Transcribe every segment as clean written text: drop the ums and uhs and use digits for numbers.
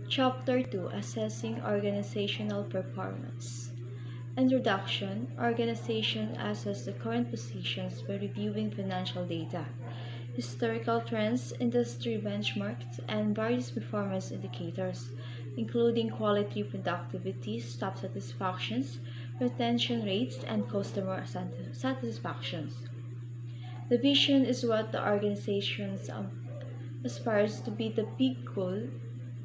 Chapter 2: Assessing Organizational Performance. Introduction: Organization assess the current positions by reviewing financial data, historical trends, industry benchmarks, and various performance indicators, including quality, productivity, staff satisfactions, retention rates, and customer satisfactions. The vision is what the organization aspires to be the big goal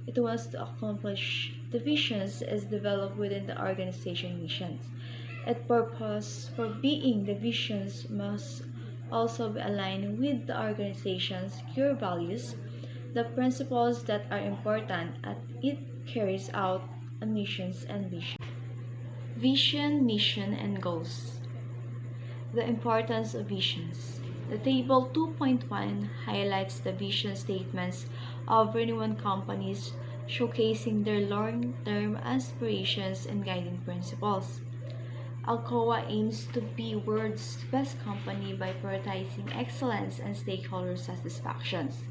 it wants to accomplish. The visions is developed within the organization missions. Its purpose for being the visions must also be aligned with the organization's core values, the principles that are important as it carries out a missions and vision. Vision, mission, and goals. The importance of visions. The table 2.1 highlights the vision statements of 21 companies, showcasing their long-term aspirations and guiding principles. Alcoa aims to be world's best company by prioritizing excellence and stakeholder satisfactions.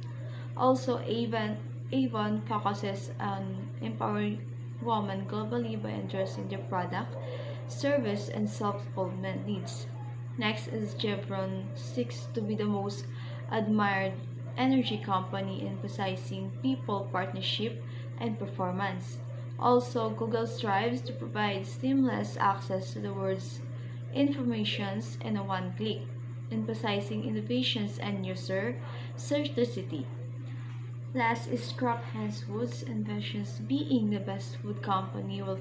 Also, Avon focuses on empowering women globally by addressing their product, service, and self-fulfillment needs. Next is Chevron seeks to be the most admired energy company, emphasizing people, partnership, and performance. Also, Google strives to provide seamless access to the world's informations in a one click, emphasizing innovations and user centricity. Last is Kraft Heinz Foods envisions being the best food company while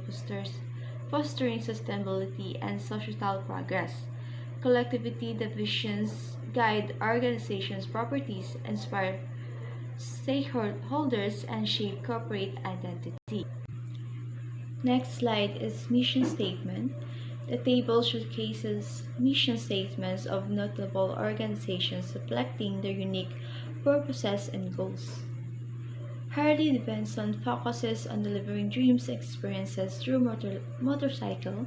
fostering sustainability and societal progress. Collectivity, the visions guide organizations' properties, inspire stakeholders, and shape corporate identity. Next slide is mission statement. The table showcases mission statements of notable organizations reflecting their unique purposes and goals. Harley-Davidson focuses on delivering dreams and experiences through motorcycle,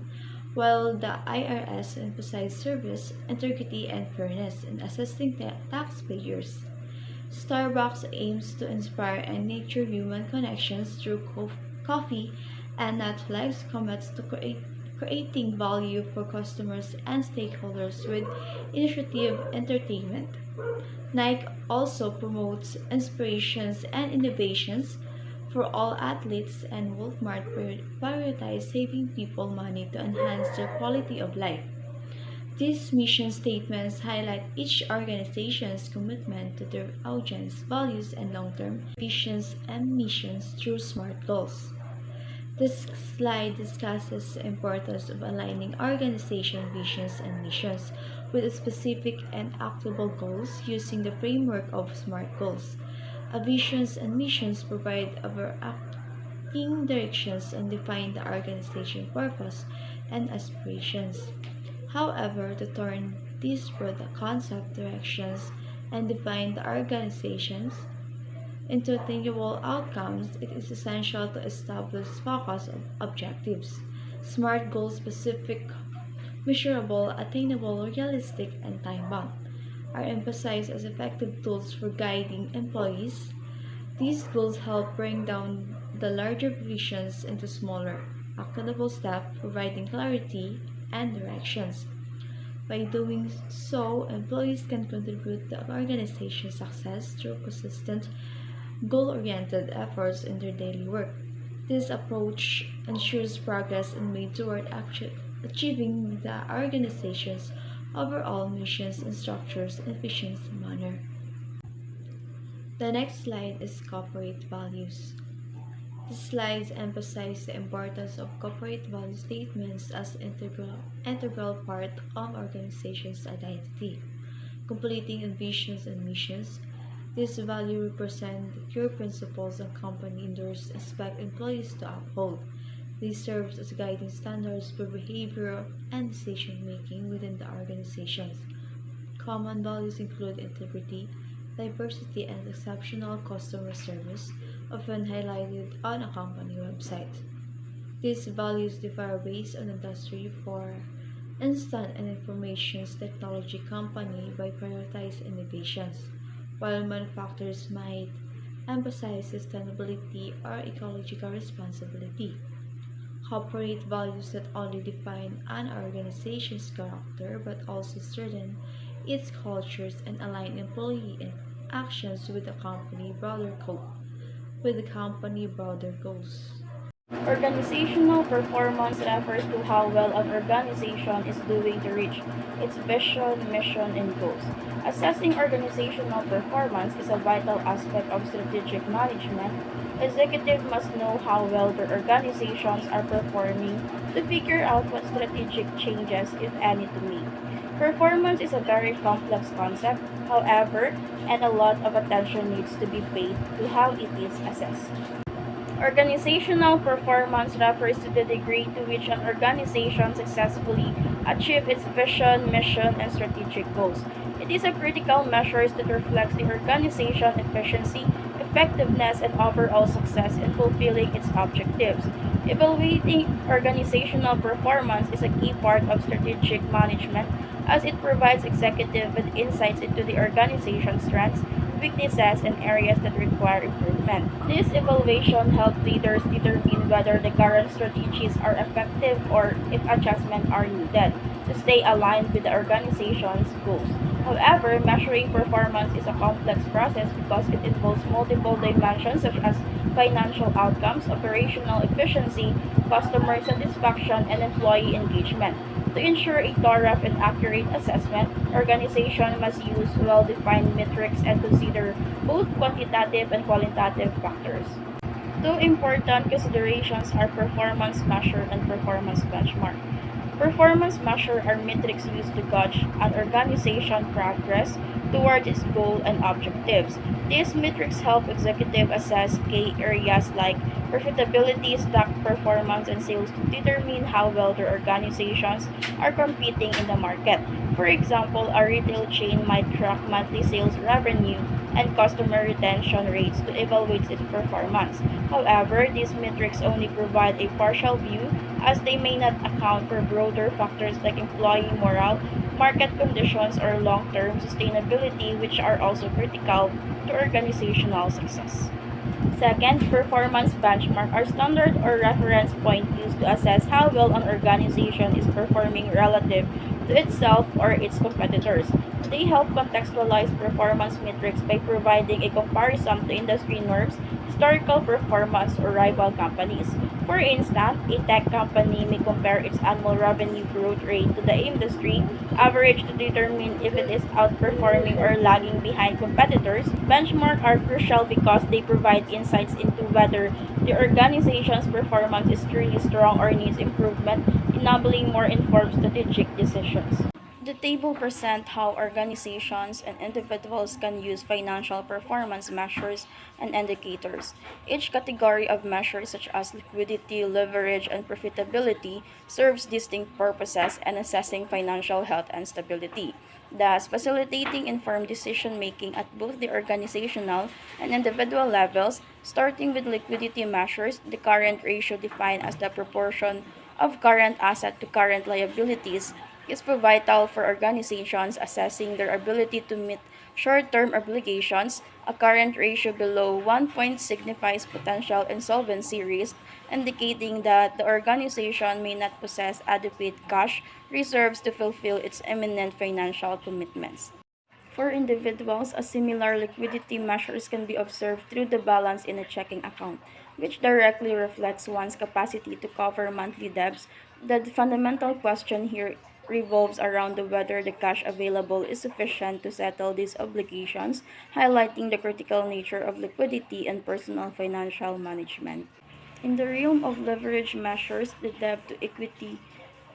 while the IRS emphasizes service, integrity, and fairness in assisting taxpayers. Starbucks aims to inspire and nurture human connections through coffee, and Netflix commits to creating value for customers and stakeholders with innovative entertainment. Nike also promotes inspirations and innovations for all athletes, and Walmart prioritizes saving people money to enhance their quality of life. These mission statements highlight each organization's commitment to their audience, values, and long-term visions and missions through SMART goals. This slide discusses the importance of aligning organization visions and missions with specific and actionable goals using the framework of SMART goals. Visions and missions provide overarching directions and define the organization's purpose and aspirations. However, to turn these broad concept directions and define the organizations into attainable outcomes, it is essential to establish focus objectives. SMART goals specific, measurable, attainable, realistic, and time-bound are emphasized as effective tools for guiding employees. These goals help bring down the larger visions into smaller, actionable steps, providing clarity and directions. By doing so, employees can contribute to organization's success through consistent, goal-oriented efforts in their daily work. This approach ensures progress is made toward achieving the organization's overall missions and structures in efficient manner. The next slide is corporate values. These slides emphasize the importance of corporate value statements as integral part of organization's identity. Completing visions and missions, these values represent core principles a company endorses and expects employees to uphold. They serve as guiding standards for behavioral and decision-making within the organizations. Common values include integrity, diversity, and exceptional customer service, often highlighted on a company website. These values differ based on industry. For instance, an information technology company by prioritize innovations, while manufacturers might emphasize sustainability or ecological responsibility. Corporate values not only define an organization's character but also strengthen its cultures and align employee actions with the company broader goals. Organizational performance refers to how well an organization is doing to reach its vision, mission, and goals. Assessing organizational performance is a vital aspect of strategic management. Executives must know how well their organizations are performing to figure out what strategic changes, if any, to make. Performance is a very complex concept, however, and a lot of attention needs to be paid to how it is assessed. Organizational performance refers to the degree to which an organization successfully achieves its vision, mission, and strategic goals. It is a critical measure that reflects the organization's efficiency, effectiveness, and overall success in fulfilling its objectives. Evaluating organizational performance is a key part of strategic management as it provides executives with insights into the organization's strengths, weaknesses, and areas that require improvement. This evaluation helps leaders determine whether the current strategies are effective or if adjustments are needed to stay aligned with the organization's goals. However, measuring performance is a complex process because it involves multiple dimensions such as financial outcomes, operational efficiency, customer satisfaction, and employee engagement. To ensure a thorough and accurate assessment, organizations must use well-defined metrics and consider both quantitative and qualitative factors. Two important considerations are performance measure and performance benchmark. Performance measure are metrics used to gauge an organization's progress towards its goal and objectives. These metrics help executives assess key areas like profitability, stock performance, and sales to determine how well their organizations are competing in the market. For example, a retail chain might track monthly sales revenue and customer retention rates to evaluate its performance. However, these metrics only provide a partial view as they may not account for broader factors like employee morale, market conditions, or long-term sustainability, which are also critical to organizational success. Second, performance benchmark are standard or reference point used to assess how well an organization is performing relative to itself or its competitors. They help contextualize performance metrics by providing a comparison to industry norms, historical performance, or rival companies. For instance, a tech company may compare its annual revenue growth rate to the industry average to determine if it is outperforming or lagging behind competitors. Benchmarks are crucial because they provide insights into whether the organization's performance is truly strong or needs improvement, enabling more informed strategic decisions. The table presents how organizations and individuals can use financial performance measures and indicators. Each category of measures, such as liquidity, leverage, and profitability, serves distinct purposes in assessing financial health and stability, thus facilitating informed decision making at both the organizational and individual levels. Starting with liquidity measures, the current ratio defined as the proportion of current asset to current liabilities is vital for organizations assessing their ability to meet short-term obligations. A current ratio below 1 point signifies potential insolvency risk, indicating that the organization may not possess adequate cash reserves to fulfill its imminent financial commitments. For individuals, a similar liquidity measures can be observed through the balance in a checking account, which directly reflects one's capacity to cover monthly debts. The fundamental question here revolves around whether the cash available is sufficient to settle these obligations, highlighting the critical nature of liquidity and personal financial management. In the realm of leverage measures, the debt to equity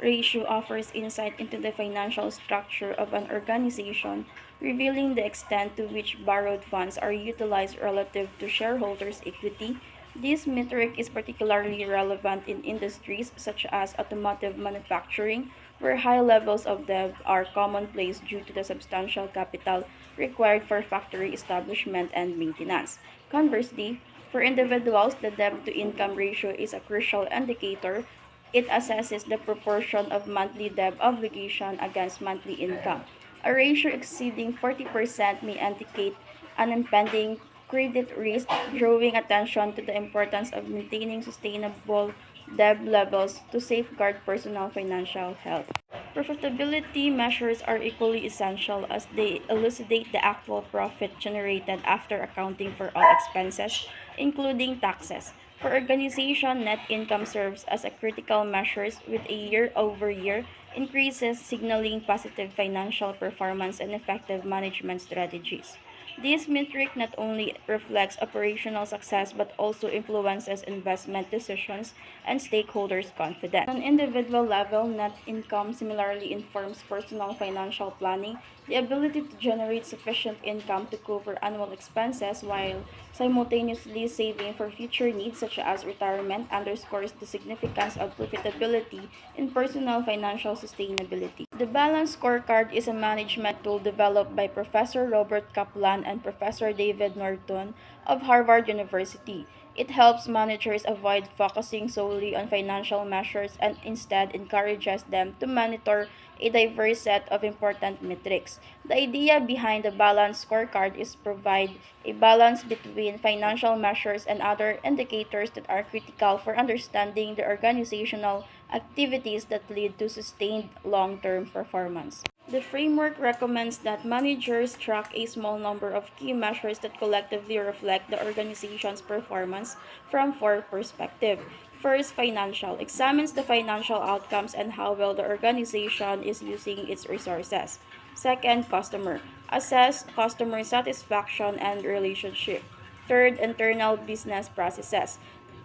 ratio offers insight into the financial structure of an organization, revealing the extent to which borrowed funds are utilized relative to shareholders' equity. This metric is particularly relevant in industries such as automotive manufacturing, where high levels of debt are commonplace due to the substantial capital required for factory establishment and maintenance. Conversely, for individuals, the debt to income ratio is a crucial indicator. It assesses the proportion of monthly debt obligation against monthly income. A ratio exceeding 40% may indicate an impending credit risk, drawing attention to the importance of maintaining sustainable debt levels to safeguard personal financial health. Profitability measures are equally essential as they elucidate the actual profit generated after accounting for all expenses, including taxes. For organization, net income serves as a critical measure with a year-over-year increases signaling positive financial performance and effective management strategies. This metric not only reflects operational success but also influences investment decisions and stakeholders' confidence. On an individual level, net income similarly informs personal financial planning. The ability to generate sufficient income to cover annual expenses while simultaneously saving for future needs such as retirement underscores the significance of profitability in personal financial sustainability. The Balance Scorecard is a management tool developed by Professor Robert Kaplan and Professor David Norton of Harvard University. It helps managers avoid focusing solely on financial measures and instead encourages them to monitor a diverse set of important metrics. The idea behind the balance scorecard is provide a balance between financial measures and other indicators that are critical for understanding the organizational activities that lead to sustained long-term performance. The framework recommends that managers track a small number of key measures that collectively reflect the organization's performance from four perspectives. First, financial examines the financial outcomes and how well the organization is using its resources. Second, customer assess customer satisfaction and relationship. Third, internal business processes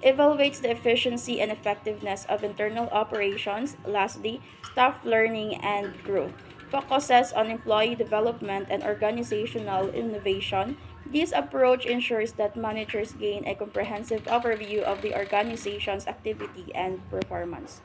evaluates the efficiency and effectiveness of internal operations. Lastly, staff learning and growth focuses on employee development and organizational innovation. This approach ensures that managers gain a comprehensive overview of the organization's activity and performance.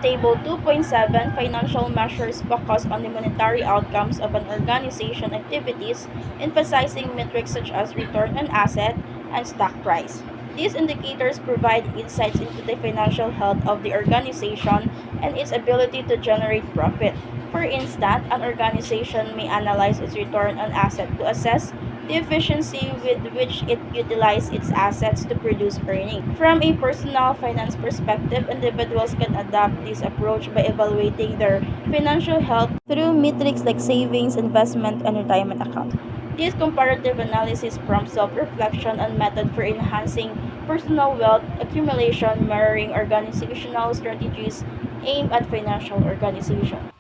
Table 2.7 Financial measures focus on the monetary outcomes of an organization activities, emphasizing metrics such as return on asset and stock price. These indicators provide insights into the financial health of the organization and its ability to generate profit. For instance, an organization may analyze its return on asset to assess the efficiency with which it utilizes its assets to produce earnings. From a personal finance perspective, individuals can adopt this approach by evaluating their financial health through metrics like savings, investment, and retirement account. This comparative analysis prompts self-reflection and method for enhancing personal wealth accumulation, mirroring organizational strategies aimed at financial organization.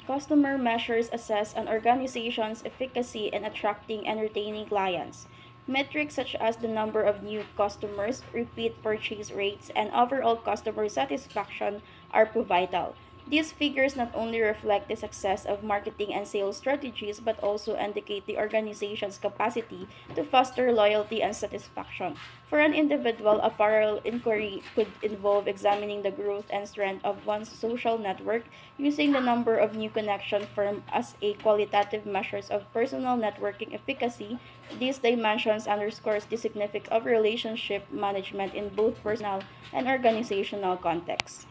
Customer measures assess an organization's efficacy in attracting and retaining clients. Metrics such as the number of new customers, repeat purchase rates, and overall customer satisfaction are vital. These figures not only reflect the success of marketing and sales strategies but also indicate the organization's capacity to foster loyalty and satisfaction. For an individual, a parallel inquiry could involve examining the growth and strength of one's social network using the number of new connections formed as a qualitative measure of personal networking efficacy. These dimensions underscores the significance of relationship management in both personal and organizational contexts.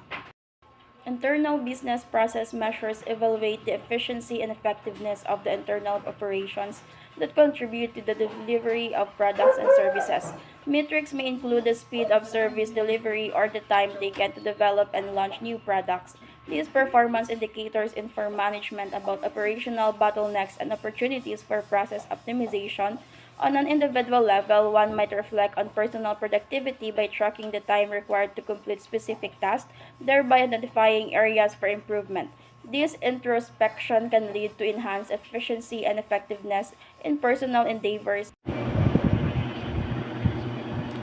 Internal business process measures evaluate the efficiency and effectiveness of the internal operations that contribute to the delivery of products and services. Metrics may include the speed of service delivery or the time taken to develop and launch new products. These performance indicators inform management about operational bottlenecks and opportunities for process optimization. On an individual level, one might reflect on personal productivity by tracking the time required to complete specific tasks, thereby identifying areas for improvement. This introspection can lead to enhanced efficiency and effectiveness in personal endeavors.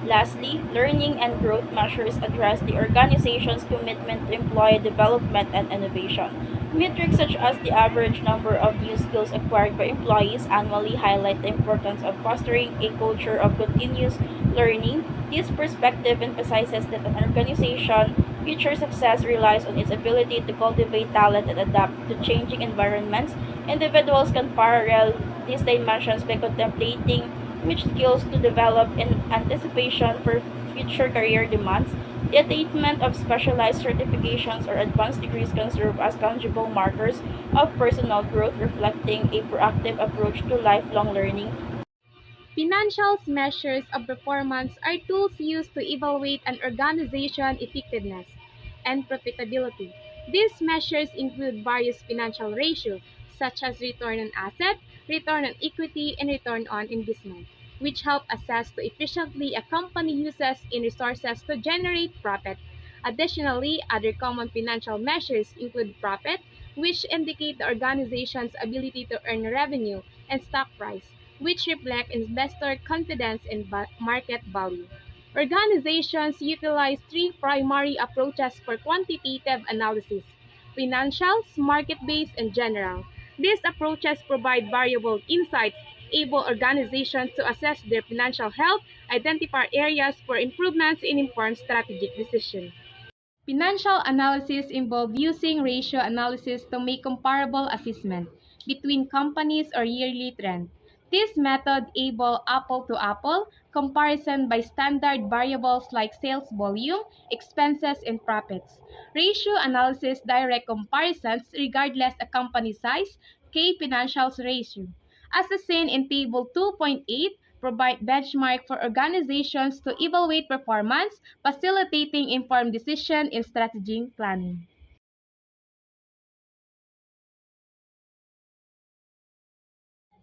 Lastly, learning and growth measures address the organization's commitment to employee development and innovation. Metrics such as the average number of new skills acquired by employees annually highlight the importance of fostering a culture of continuous learning. This perspective emphasizes that an organization's future success relies on its ability to cultivate talent and adapt to changing environments. Individuals can parallel these dimensions by contemplating which skills to develop in anticipation for future career demands. The attainment of specialized certifications or advanced degrees can serve as tangible markers of personal growth, reflecting a proactive approach to lifelong learning. Financial measures of performance are tools used to evaluate an organization's effectiveness and profitability. These measures include various financial ratios, such as return on asset, return on equity, and return on investment, which help assess how efficiently a company uses in resources to generate profit. Additionally, other common financial measures include profit, which indicate the organization's ability to earn revenue, and stock price, which reflect investor confidence in market value. Organizations utilize three primary approaches for quantitative analysis: financials, market based, and general. These approaches provide variable insights, able organizations to assess their financial health, identify areas for improvements, and inform strategic decisions. Financial analysis involves using ratio analysis to make comparable assessment between companies or yearly trend. This method enables apple-to-apple comparison by standard variables like sales volume, expenses, and profits. Ratio analysis direct comparisons regardless of company size, key financials ratio. As seen in Table 2.8, provide benchmark for organizations to evaluate performance, facilitating informed decision in strategy planning.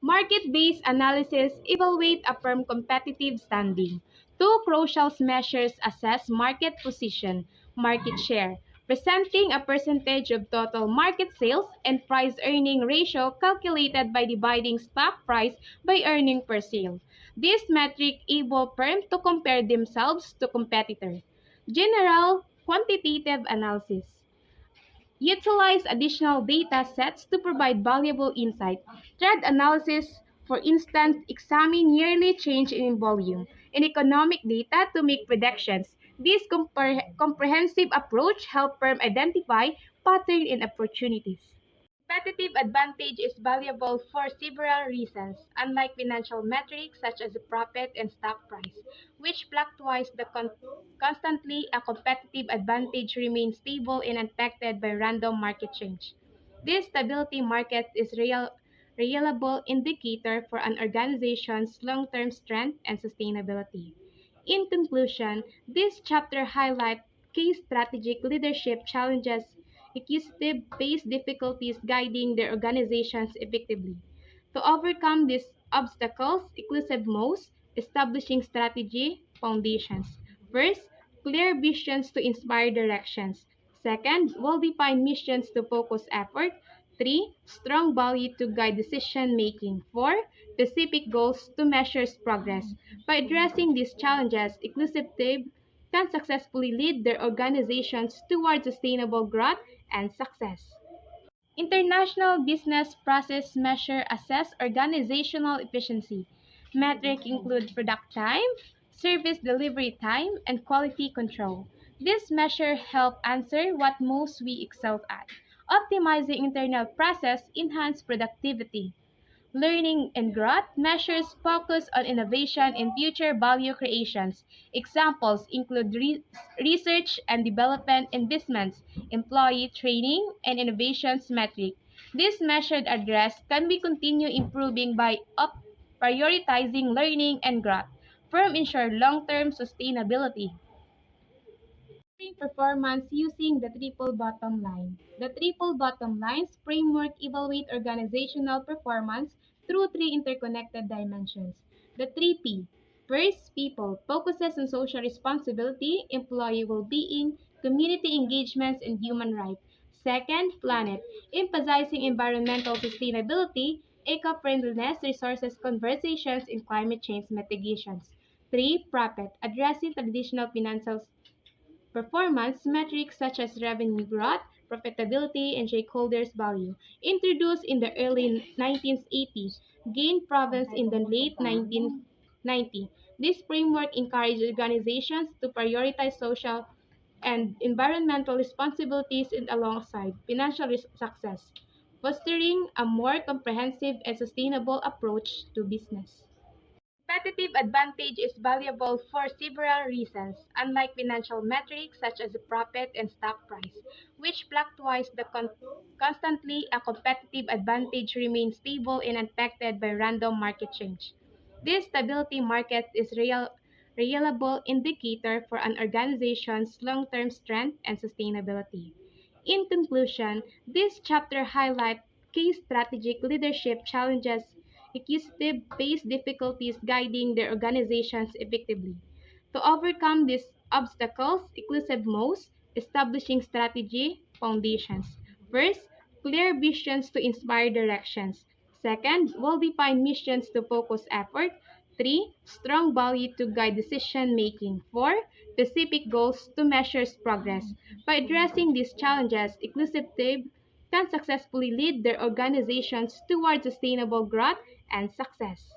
Market-based analysis evaluate a firm competitive standing. Two crucial measures assess market position, market share, presenting a percentage of total market sales, and price earning ratio calculated by dividing stock price by earning per sale. This metric able firms to compare themselves to competitors. General quantitative analysis utilize additional data sets to provide valuable insight. Trend analysis, for instance, examine yearly change in volume and economic data to make predictions. This comprehensive approach helps firms identify patterns and opportunities. Competitive advantage is valuable for several reasons, unlike financial metrics such as profit and stock price, which fluctuates constantly. A competitive advantage remains stable and unaffected by random market change. This stability market is reliable indicator for an organization's long-term strength and sustainability. In conclusion, this chapter highlights key strategic leadership challenges executive face difficulties guiding their organizations effectively. To overcome these obstacles, inclusive most establishing strategy foundations. First, clear visions to inspire directions. Second, well-defined missions to focus effort. 3. Strong value to guide decision making. 4. Specific goals to measure progress. By addressing these challenges, inclusive team can successfully lead their organizations toward sustainable growth and success. International business process measure assess organizational efficiency. Metrics include product time, service delivery time, and quality control. This measure help answer what most we excel at. Optimizing internal process enhance productivity. Learning and growth measures focus on innovation and future value creations. Examples include research and development investments, employee training, and innovations metric. This measured address can be continue improving by prioritizing learning and growth. Firm ensure long-term sustainability. Performance using the triple bottom line. The triple bottom lines framework evaluate organizational performance through three interconnected dimensions. The 3P. First, people focuses on social responsibility, employee well-being, community engagements, and human rights. Second, planet, emphasizing environmental sustainability, eco-friendliness, resources conservations, and climate change mitigations. 3. Profit, addressing traditional financial performance metrics such as revenue growth, profitability, and shareholders' value, introduced in the early 1980s, gained province in the late 1990s. This framework encouraged organizations to prioritize social and environmental responsibilities and alongside financial success, fostering a more comprehensive and sustainable approach to business. Competitive advantage is valuable for several reasons, unlike financial metrics such as profit and stock price, which fluctuates constantly. A competitive advantage remains stable and unaffected by random market change. This stability market is reliable indicator for an organization's long-term strength and sustainability. In conclusion, this chapter highlights key strategic leadership challenges, executive-based difficulties guiding their organizations effectively. To overcome these obstacles, inclusive moves, establishing strategy foundations. First, clear visions to inspire directions. Second, well-defined missions to focus effort. 3. Strong value to guide decision making. 4. Specific goals to measure progress. By addressing these challenges, inclusive team can successfully lead their organizations towards sustainable growth and success.